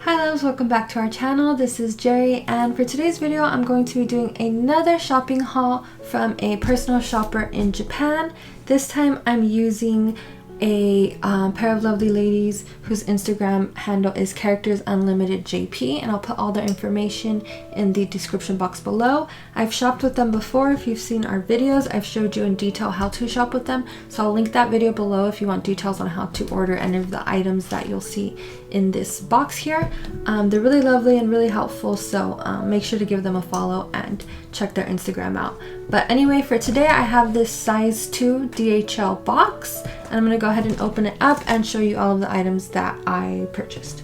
Hi loves, welcome back to our channel. This is Jerry, and for today's video I'm going to be doing another shopping haul from a personal shopper in Japan. This time I'm using a pair of lovely ladies whose Instagram handle is charactersunlimitedjp, and I'll put all their information in the description box below. I've shopped with them before. If you've seen our videos, I've showed you in detail how to shop with them, so I'll link that video below if you want details on how to order any of the items that you'll see in this box here. They're really lovely and really helpful, so make sure to give them a follow and check their Instagram out. But anyway, for today I have this size 2 DHL box, and I'm going to go ahead and open it up and show you all of the items that I purchased.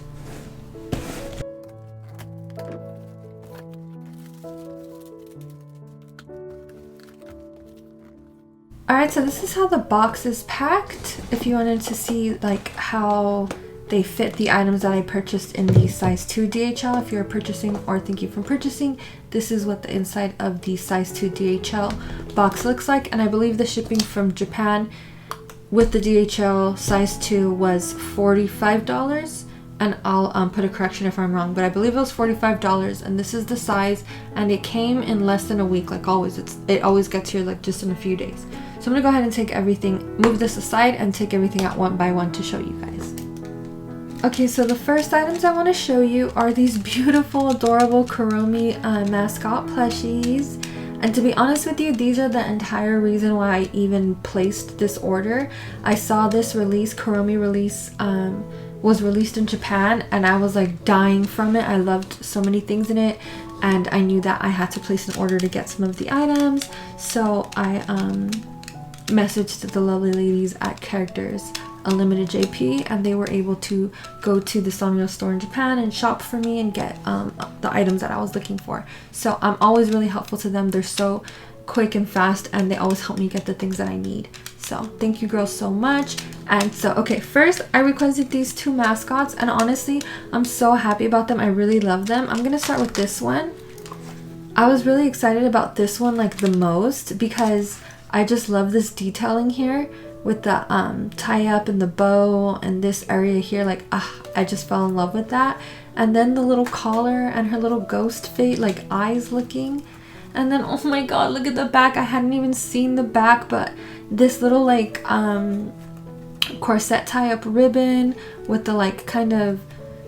Alright, so this is how the box is packed. If you wanted to see like how they fit the items that I purchased in the size 2 DHL, if you're purchasing or thinking from purchasing, this is what the inside of the size 2 DHL box looks like. And I believe the shipping from Japan with the DHL size 2 was $45, and I'll put a correction if I'm wrong, but I believe it was $45, and this is the size, and it came in less than a week. Like always, it always gets here like just in a few days. So I'm gonna go ahead and take everything, move this aside, and take everything out one by one to show you guys. Okay, so the first items I want to show you are these beautiful, adorable Kuromi mascot plushies. And to be honest with you, these are the entire reason why I even placed this order. I saw this release, Kuromi release, was released in Japan, and I was like dying from it. I loved so many things in it, and I knew that I had to place an order to get some of the items. So I messaged the lovely ladies at Characters Unlimited JP, and they were able to go to the Sanyo store in Japan and shop for me and get the items that I was looking for. So I'm always really helpful to them. They're so quick and fast, and they always help me get the things that I need. So thank you girls so much. And so okay, first I requested these two mascots, and honestly I'm so happy about them. I really love them. I'm gonna start with this one. I was really excited about this one like the most because I just love this detailing here with the tie up and the bow and this area here. Like I just fell in love with that. And then the little collar and her little ghost face, like eyes looking. And then oh my god, look at the back. I hadn't even seen the back, but this little like corset tie up ribbon with the like kind of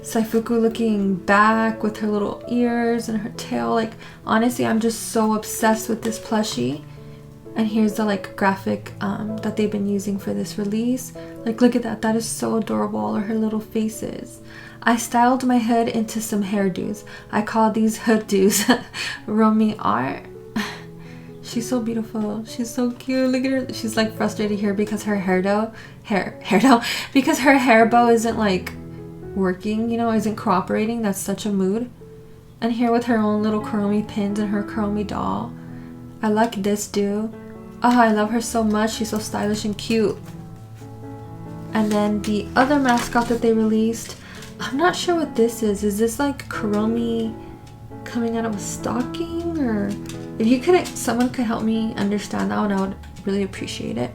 saifuku looking back with her little ears and her tail. Like honestly, I'm just so obsessed with this plushie. And here's the like graphic that they've been using for this release. Like look at that, that is so adorable, all of her little faces. I styled my hood into some hairdos. I call these hood do's Romi art. She's so beautiful, she's so cute. Look at her, she's like frustrated here because her because her hair bow isn't like working, you know, isn't cooperating. That's such a mood. And here with her own little Kuromi pins and her Kuromi doll. I like this dude. Oh, I love her so much. She's so stylish and cute. And then the other mascot that they released, I'm not sure what this is. Is this like Kuromi coming out of a stocking? Or if you could, someone could help me understand that one, I would really appreciate it.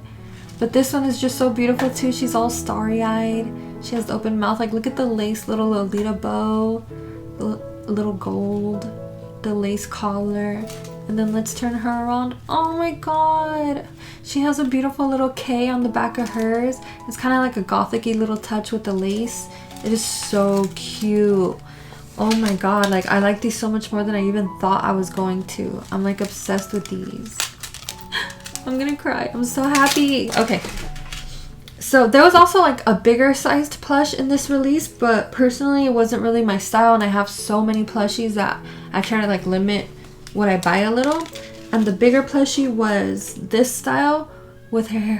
But this one is just so beautiful too. She's all starry-eyed. She has the open mouth. Like look at the lace little Lolita bow, the little gold, the lace collar. And then let's turn her around. Oh my god, she has a beautiful little K on the back of hers. It's kind of like a gothic-y little touch with the lace. It is so cute. Oh my god, like I like these so much more than I even thought I was going to. I'm like obsessed with these. I'm gonna cry, I'm so happy. Okay, so there was also like a bigger sized plush in this release, but personally it wasn't really my style, and I have so many plushies that I try to like limit what I buy a little. And the bigger plushie was this style with her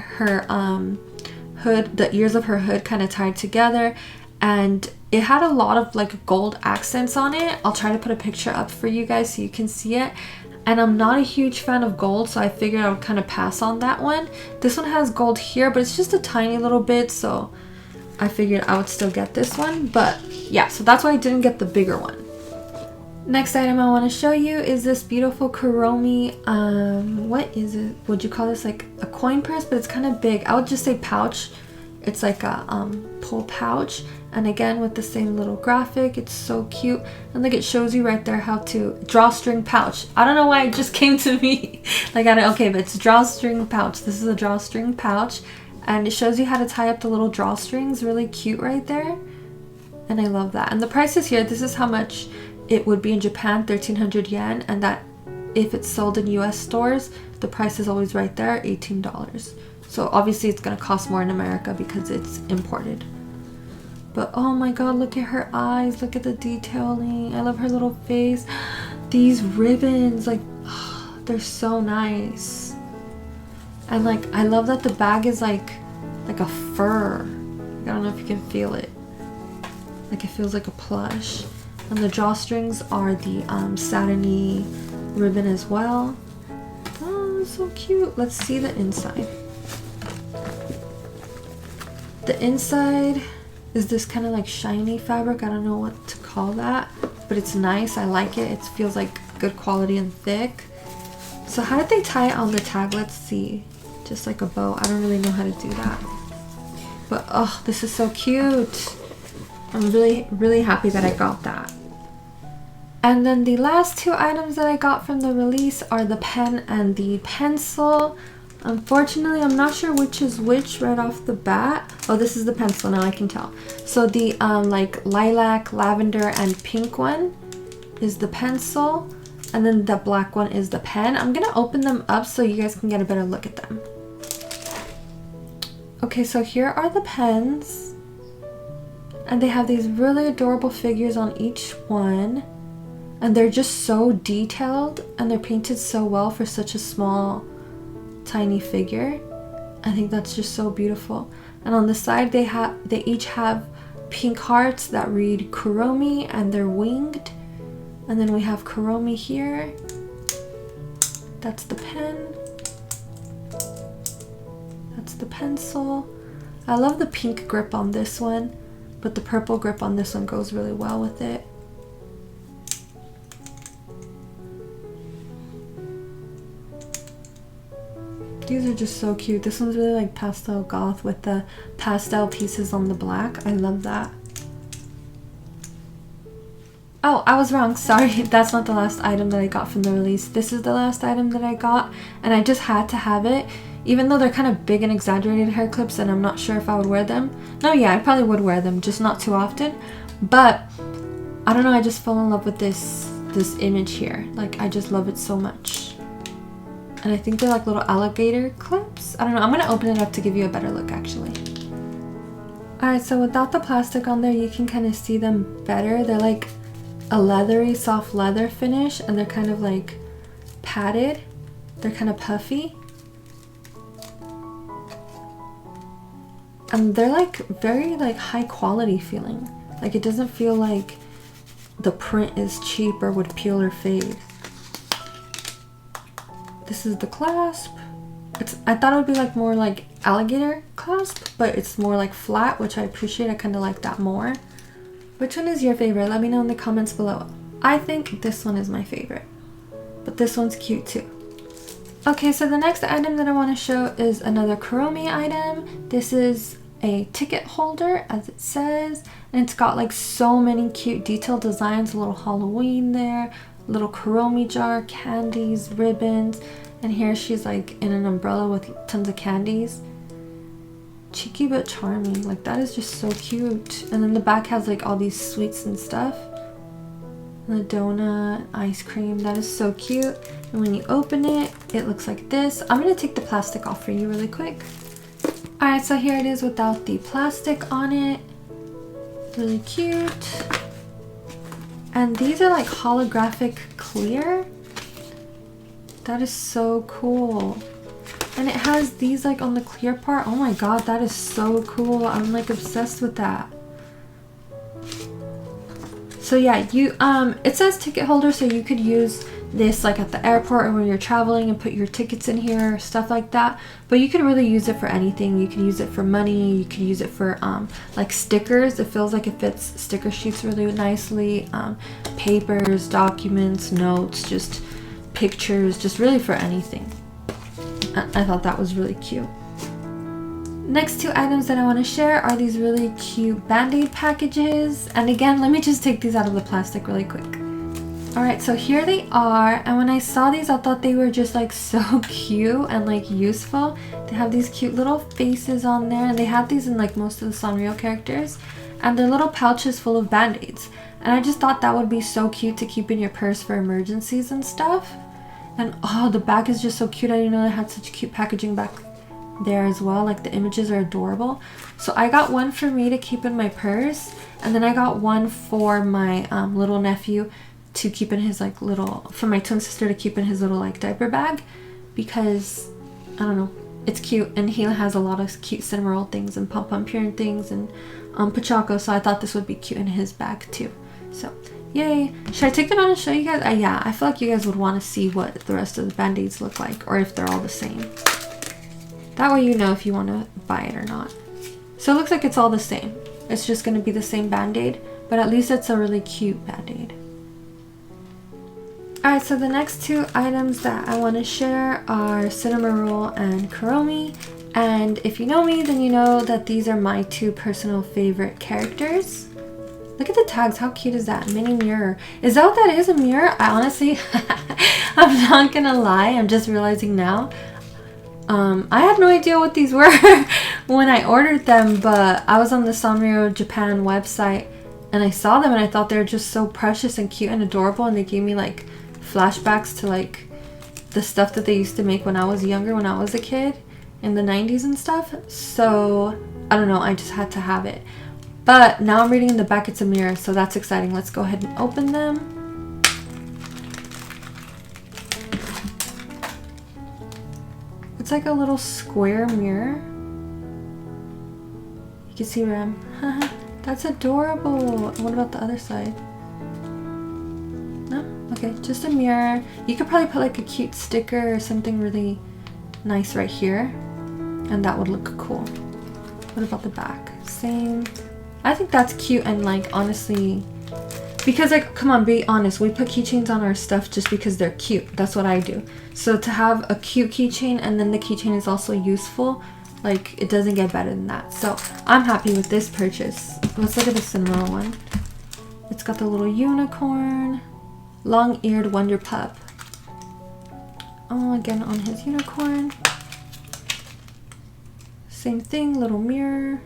hood, the ears of her hood kind of tied together, and it had a lot of like gold accents on it. I'll try to put a picture up for you guys so you can see it. And I'm not a huge fan of gold, so I figured I would kind of pass on that one. This one has gold here, but it's just a tiny little bit, so I figured I would still get this one. But yeah, so that's why I didn't get the bigger one. Next item I want to show you is this beautiful Kuromi, what is it? Would you call this like a coin purse? But it's kind of big. I would just say pouch It's like a pull pouch, and again with the same little graphic. It's so cute, and like it shows you right there how to drawstring pouch. I don't know why it just came to me. Like I don't, okay, but it's drawstring pouch. This is a drawstring pouch, and it shows you how to tie up the little drawstrings. Really cute right there, and I love that. And the price is here. This is how much it would be in Japan, 1,300 yen, and that if it's sold in US stores, the price is always right there, $18. So obviously it's gonna cost more in America because it's imported. But oh my god, look at her eyes, look at the detailing. I love her little face. These ribbons, like, oh, they're so nice. And like, I love that the bag is like a fur. I don't know if you can feel it. Like it feels like a plush. And the drawstrings are the satiny ribbon as well. Oh, so cute. Let's see the inside. The inside is this kind of like shiny fabric. I don't know what to call that, but it's nice. I like it. It feels like good quality and thick. So how did they tie it on the tag? Let's see. Just like a bow. I don't really know how to do that. But oh, this is so cute. I'm really happy that I got that. And then the last two items that I got from the release are the pen and the pencil. Unfortunately, I'm not sure which is which right off the bat. Oh, this is the pencil, now I can tell. So the like lilac, lavender, and pink one is the pencil, and then the black one is the pen. I'm gonna open them up so you guys can get a better look at them. Okay, so here are the pens, and they have these really adorable figures on each one, and they're just so detailed, and they're painted so well for such a small tiny figure. I think that's just so beautiful. And on the side they each have pink hearts that read Kuromi, and they're winged. And then we have Kuromi here. That's the pen. That's the pencil. I love the pink grip on this one, but the purple grip on this one goes really well with it. These are just so cute. This one's really like pastel goth with the pastel pieces on the black. I love that. Oh, I was wrong. Sorry, that's not the last item that I got from the release. This is the last item that I got, and I just had to have it. Even though they're kind of big and exaggerated hair clips, and I'm not sure if I would wear them. No, yeah, I probably would wear them, just not too often. But I don't know, I just fell in love with this image here. Like, I just love it so much. And I think they're like little alligator clips. I don't know. I'm going to open it up to give you a better look, actually. Alright, so without the plastic on there, you can kind of see them better. They're like a leathery, soft leather finish, and they're kind of like padded. They're kind of puffy. And they're like very like high quality feeling. Like it doesn't feel like the print is cheap or would peel or fade. This is the clasp. I thought it would be like more like alligator clasp, but it's more like flat, which I appreciate. I kind of like that more. Which one is your favorite? Let me know in the comments below. I think this one is my favorite, but this one's cute too. Okay, so the next item that I want to show is another Kuromi item. This is a ticket holder, as it says, and it's got like so many cute detailed designs. A little Halloween there, little Kuromi jar, candies, ribbons, and here she's like in an umbrella with tons of candies. Cheeky but charming. Like that is just so cute. And then the back has like all these sweets and stuff. And the donut, ice cream, that is so cute. And when you open it, it looks like this. I'm gonna take the plastic off for you really quick. Alright, so here it is without the plastic on it. Really cute. And these are like holographic clear. That is so cool. And it has these like on the clear part. Oh my god, that is so cool. I'm like obsessed with that. So yeah, it says ticket holder, so you could use this like at the airport or when you're traveling and put your tickets in here, stuff like that. But you could really use it for anything. You could use it for money. You could use it for like stickers. It feels like it fits sticker sheets really nicely. Papers, documents, notes, just pictures, just really for anything. I thought that was really cute. Next two items that I want to share are these really cute band-aid packages. And again, let me just take these out of the plastic really quick. Alright, so here they are, and when I saw these I thought they were just like so cute and like useful. They have these cute little faces on there, and they have these in like most of the Sanrio characters, and they're little pouches full of band-aids. And I just thought that would be so cute to keep in your purse for emergencies and stuff. And oh, the back is just so cute. I didn't know they had such cute packaging back there as well. Like the images are adorable. So I got one for me to keep in my purse, and then I got one for my little nephew to keep in his like little, for my twin sister to keep in his little like diaper bag, because I don't know, it's cute, and he has a lot of cute Cinnamoroll things and Pom Pom Pure things and Pachaco, so I thought this would be cute in his bag too. So yay. Should I take them out and show you guys? Yeah, I feel like you guys would want to see what the rest of the band-aids look like, or if they're all the same. That way you know if you want to buy it or not. So it looks like it's all the same. It's just going to be the same band-aid, but at least it's a really cute band-aid. Alright, so the next two items that I want to share are Cinnamoroll and Kuromi. And if you know me, then you know that these are my two personal favorite characters. Look at the tags, how cute is that? Mini mirror. Is that what that is, a mirror? I honestly, I'm not gonna lie, I'm just realizing now. I had no idea what these were when I ordered them, but I was on the Sanrio Japan website and I saw them and I thought they were just so precious and cute and adorable, and they gave me like flashbacks to like the stuff that they used to make when I was younger, when I was a kid in the 90s and stuff. So I don't know, I just had to have it. But now I'm reading in the back it's a mirror, so that's exciting. Let's go ahead and open them. It's like a little square mirror. You can see where I'm. That's adorable. What about the other side? No? Okay, just a mirror. You could probably put like a cute sticker or something really nice right here, and that would look cool. What about the back? Same. I think that's cute, and like honestly, because like, come on, be honest, we put keychains on our stuff just because they're cute. That's what I do. So to have a cute keychain and then the keychain is also useful, like it doesn't get better than that. So I'm happy with this purchase. Let's look at the Cinnamoroll one. It's got the little unicorn, long-eared wonder pup. Oh, again on his unicorn. Same thing, little mirror.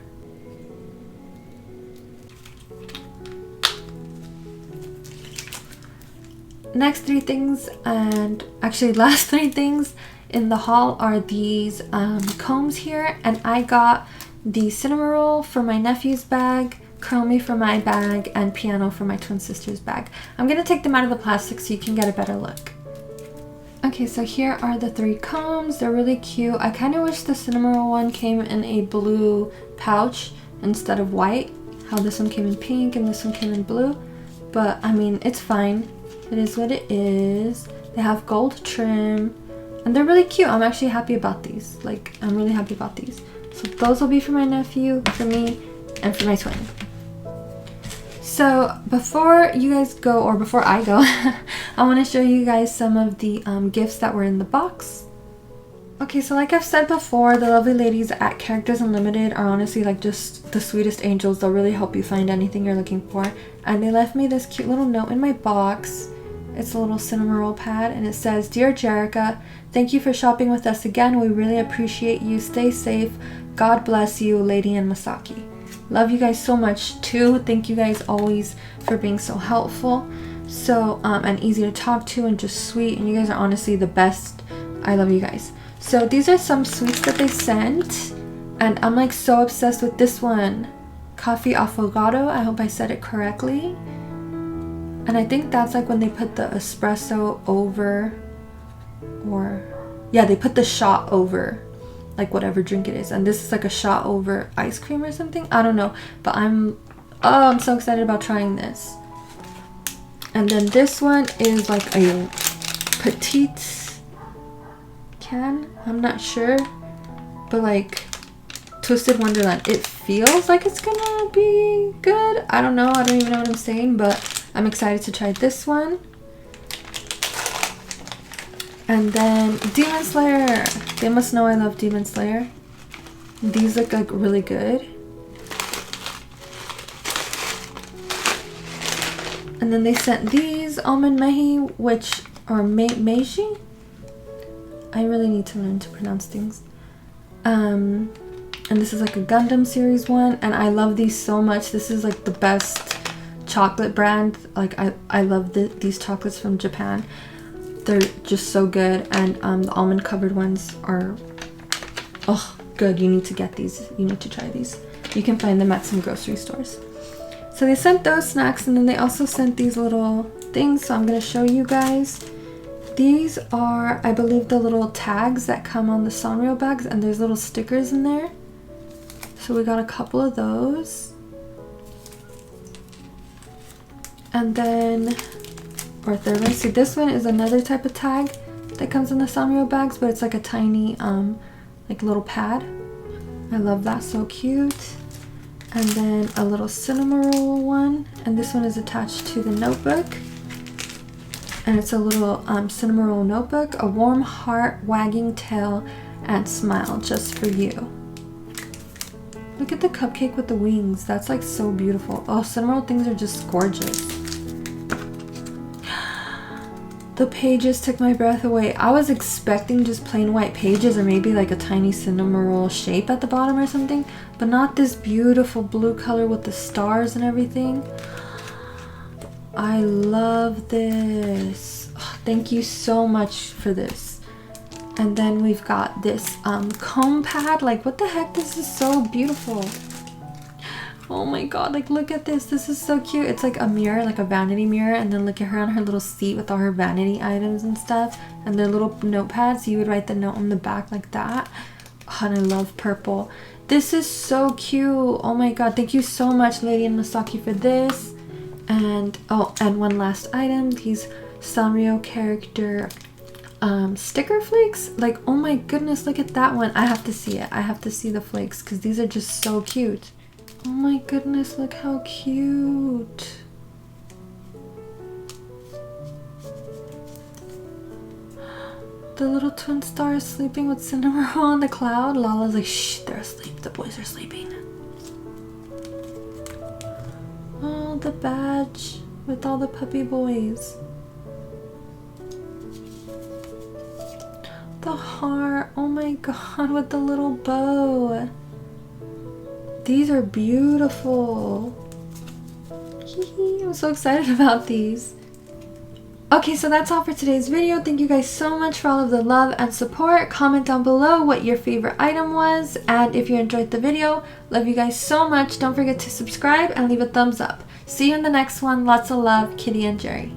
Next three things, and actually last three things in the haul, are these combs here, and I got the Cinnamoroll for my nephew's bag, Kuromi for my bag, and Piano for my twin sister's bag. I'm gonna take them out of the plastic so you can get a better look. Okay, so here are the three combs. They're really cute. I kind of wish the Cinnamoroll one came in a blue pouch instead of white, how this one came in pink and this one came in blue, but I mean, it's fine. It is what it is. They have gold trim and they're really cute. I'm actually happy about these. Like, I'm really happy about these. So those will be for my nephew, for me, and for my twin. So before you guys go, or before I go, I want to show you guys some of the gifts that were in the box. Okay, so like I've said before, the lovely ladies at Characters Unlimited are honestly like just the sweetest angels. They'll really help you find anything you're looking for. And they left me this cute little note in my box. It's a little Cinnamoroll pad, and it says, "Dear Jerica, thank you for shopping with us again. We really appreciate you. Stay safe. God bless you, Lady and Masaki." Love you guys so much too. Thank you guys always for being so helpful, so and easy to talk to, and just sweet, and you guys are honestly the best. I love you guys. So these are some sweets that they sent, and I'm like so obsessed with this one, Coffee Affogato. I hope I said it correctly. And I think that's like when they put the espresso over, or yeah, they put the shot over like whatever drink it is, and this is like a shot over ice cream or something. I don't know, but I'm so excited about trying this. And then this one is like a petite can, I'm not sure, but like Twisted Wonderland. It feels like it's gonna be good. I don't know, I don't even know what I'm saying, but I'm excited to try this one. And then Demon Slayer. They must know I love Demon Slayer. These look like really good. And then they sent these almond mehi, which are meiji. I really need to learn to pronounce things. And this is like a Gundam series one, and I love these so much. This is like the best chocolate brand. Like I love these chocolates from Japan. They're just so good, and the almond covered ones are good. You need to get these. You need to try these. You can find them at some grocery stores. So they sent those snacks, and then they also sent these little things, so I'm going to show you guys. These are, I believe, the little tags that come on the Sanrio bags, and there's little stickers in there. So we got a couple of those. And then, or third one, see this one is another type of tag that comes in the Sanrio bags, but it's like a tiny, like little pad. I love that, so cute. And then a little cinema roll one, and this one is attached to the notebook. And it's a little cinema roll notebook, a warm heart, wagging tail, and smile just for you. Look at the cupcake with the wings. That's like so beautiful. Oh, cinema roll things are just gorgeous. The pages took my breath away. I was expecting just plain white pages or maybe like a tiny cinema roll shape at the bottom or something, but not this beautiful blue color with the stars and everything. I love this. Oh, thank you so much for this. And then we've got this comb pad. Like, what the heck? This is so beautiful. Oh my god, like look at this. This is so cute. It's like a mirror, like a vanity mirror, and then look at her on her little seat with all her vanity items and stuff, and their little notepads. You would write the note on the back like that. Oh, and I love purple. This is so cute. Oh my god, thank you so much, Lady and Masaki, for this. And oh, and one last item, these Sanrio character sticker flakes. Like, oh my goodness, look at that one. I have to see it. I have to see the flakes because these are just so cute. Oh my goodness, look how cute. The little twin stars sleeping with Cinema on the cloud. Lala's like, shh, they're asleep. The boys are sleeping. Oh, the badge with all the puppy boys. The heart, oh my god, with the little bow. These are beautiful. I'm so excited about these. Okay, so that's all for today's video. Thank you guys so much for all of the love and support. Comment down below what your favorite item was. And if you enjoyed the video, love you guys so much. Don't forget to subscribe and leave a thumbs up. See you in the next one. Lots of love, Kitty and Jerry.